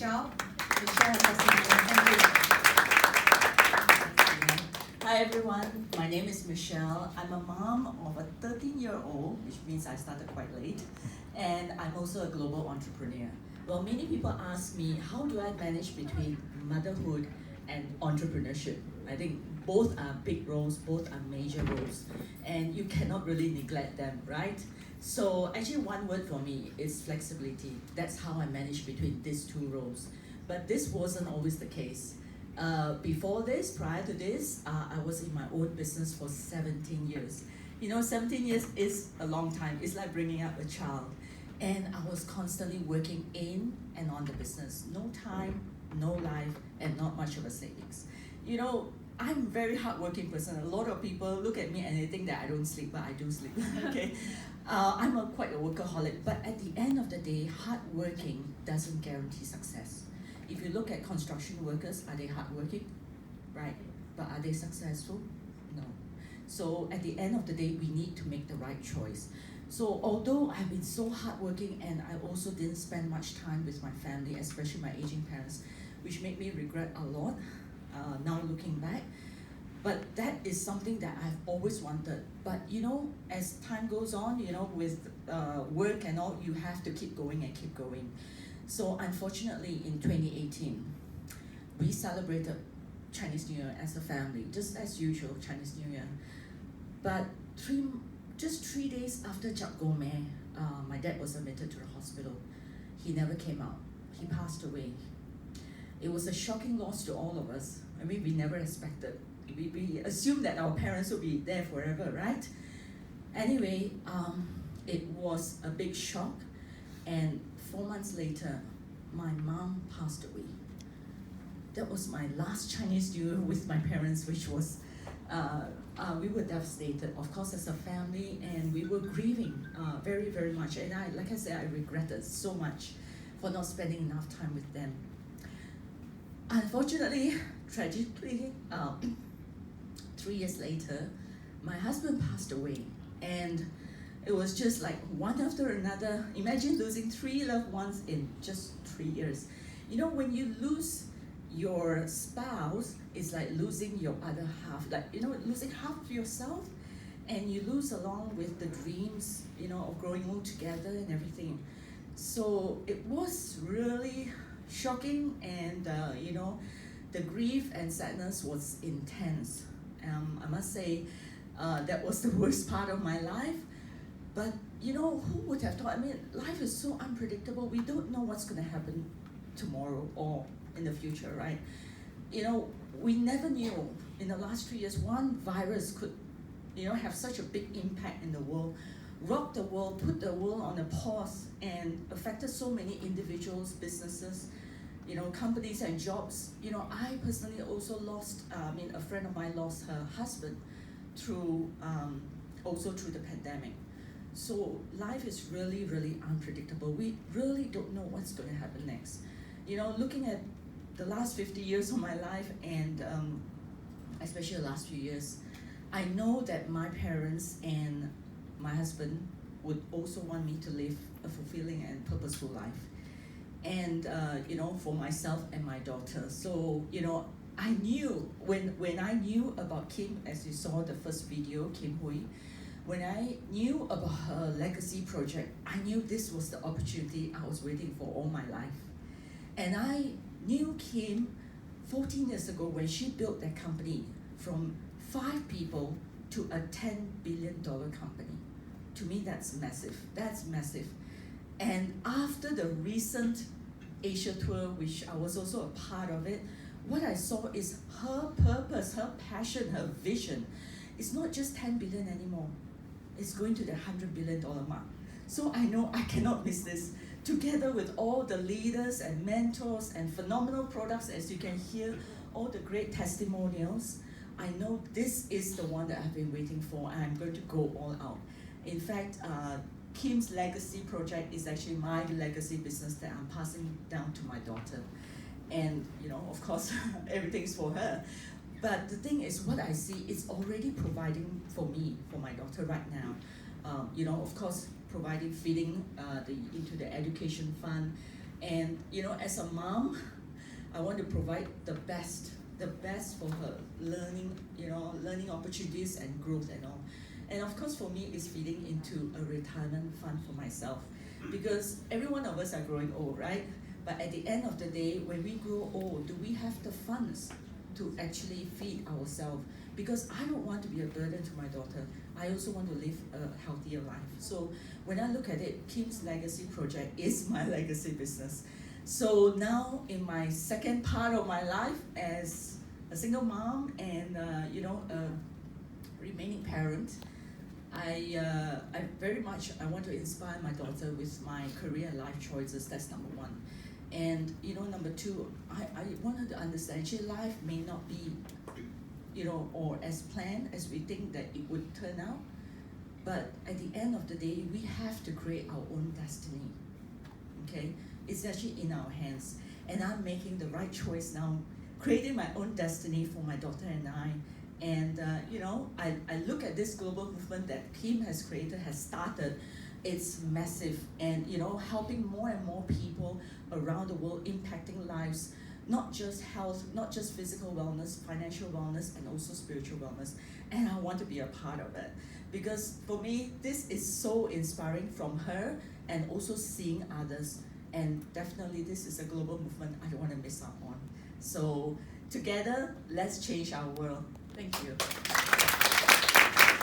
Michelle. Michelle has thank you. Hi everyone, my name is Michelle. I'm a mom of a 13-year-old, which means I started quite late, and I'm also a global entrepreneur. Well, many people ask me, how do I manage between motherhood and entrepreneurship? I think both are big roles, both are major roles, and you cannot really neglect them, right? So actually one word for me is flexibility. That's how I manage between these two roles. But this wasn't always the case. Before this, prior to this, I was in my own business for 17 years. 17 years is a long time. It's like bringing up a child. And I was constantly working in and on the business. No time, no life, and not much of a savings. I'm a very hardworking person. A lot of people look at me and they think that I don't sleep, but I do sleep. Okay, I'm quite a workaholic. But at the end of the day, hardworking doesn't guarantee success. If you look at construction workers, are they hardworking? Right. But are they successful? No. So at the end of the day, we need to make the right choice. So although I've been so hardworking and I also didn't spend much time with my family, especially my aging parents, which made me regret a lot now looking back. But that is something that I've always wanted. But as time goes on, with work and all, you have to keep going and keep going. So unfortunately, in 2018, we celebrated Chinese New Year as a family, just as usual, Chinese New Year. But just 3 days after Chap Gomeh, my dad was admitted to the hospital. He never came out. He passed away. It was a shocking loss to all of us. I mean, we never expected. We assumed that our parents would be there forever, right? Anyway, it was a big shock. And 4 months later, my mom passed away. That was my last Chinese New Year with my parents, which was, we were devastated, of course, as a family, and we were grieving very, very much. And like I said, I regretted so much for not spending enough time with them. Unfortunately, tragically, 3 years later, my husband passed away. And it was just like one after another. Imagine losing 3 loved ones in just 3 years. When you lose your spouse, it's like losing your other half, like, losing half of yourself, and you lose along with the dreams, of growing old together and everything. So it was really shocking, and, the grief and sadness was intense. I must say, that was the worst part of my life. But who would have thought? I mean, life is so unpredictable. We don't know what's going to happen tomorrow or in the future, right? We never knew in the last 3 years one virus could, have such a big impact in the world, rock the world, put the world on a pause, and affected so many individuals, businesses, companies and jobs. I personally also lost, a friend of mine lost her husband also through the pandemic. So life is really, really unpredictable. We really don't know what's going to happen next. Looking at the last 50 years of my life, and especially the last few years, I know that my parents and my husband would also want me to live a fulfilling and purposeful life. And, for myself and my daughter. So, I knew, when I knew about Kim, as you saw the first video, Kim Hui, when I knew about her legacy project, I knew this was the opportunity I was waiting for all my life. And I knew Kim 14 years ago when she built that company from 5 people to a $10 billion company. To me, that's massive. That's massive. And after the recent Asia tour, which I was also a part of it, what I saw is her purpose, her passion, her vision. It's not just 10 billion anymore. It's going to the $100 billion mark. So I know I cannot miss this. Together with all the leaders and mentors and phenomenal products, as you can hear, all the great testimonials, I know this is the one that I've been waiting for, and I'm going to go all out. In fact, Kim's legacy project is actually my legacy business that I'm passing down to my daughter. And, of course, everything's for her. But the thing is, what I see is already providing for me, for my daughter right now. Of course, providing feeding into the education fund, And you know, as a mom, I want to provide the best for her learning, you know, learning opportunities and growth and all. And of course, for me, it's feeding into a retirement fund for myself, because every one of us are growing old, right? But at the end of the day, when we grow old, do we have the funds to actually feed ourselves? Because I don't want to be a burden to my daughter. I also want to live a healthier life. So when I look at it, Kim's Legacy Project is my legacy business. So now in my second part of my life as a single mom and you know, a remaining parent, I very much I want to inspire my daughter with my career and life choices. That's number one. And you know, number two, I want her to understand actually life may not be, you know, or as planned as we think that it would turn out. But at the end of the day, we have to create our own destiny. Okay? It's actually in our hands. And I'm making the right choice now, creating my own destiny for my daughter and I. And you know, I look at this global movement that Kim has created, has started. It's massive, and you know, helping more and more people around the world, impacting lives, not just health, not just physical wellness, financial wellness, and also spiritual wellness. And I want to be a part of it, because for me, this is so inspiring from her, and also seeing others. And definitely, this is a global movement I don't want to miss out on. So together, let's change our world. Thank you.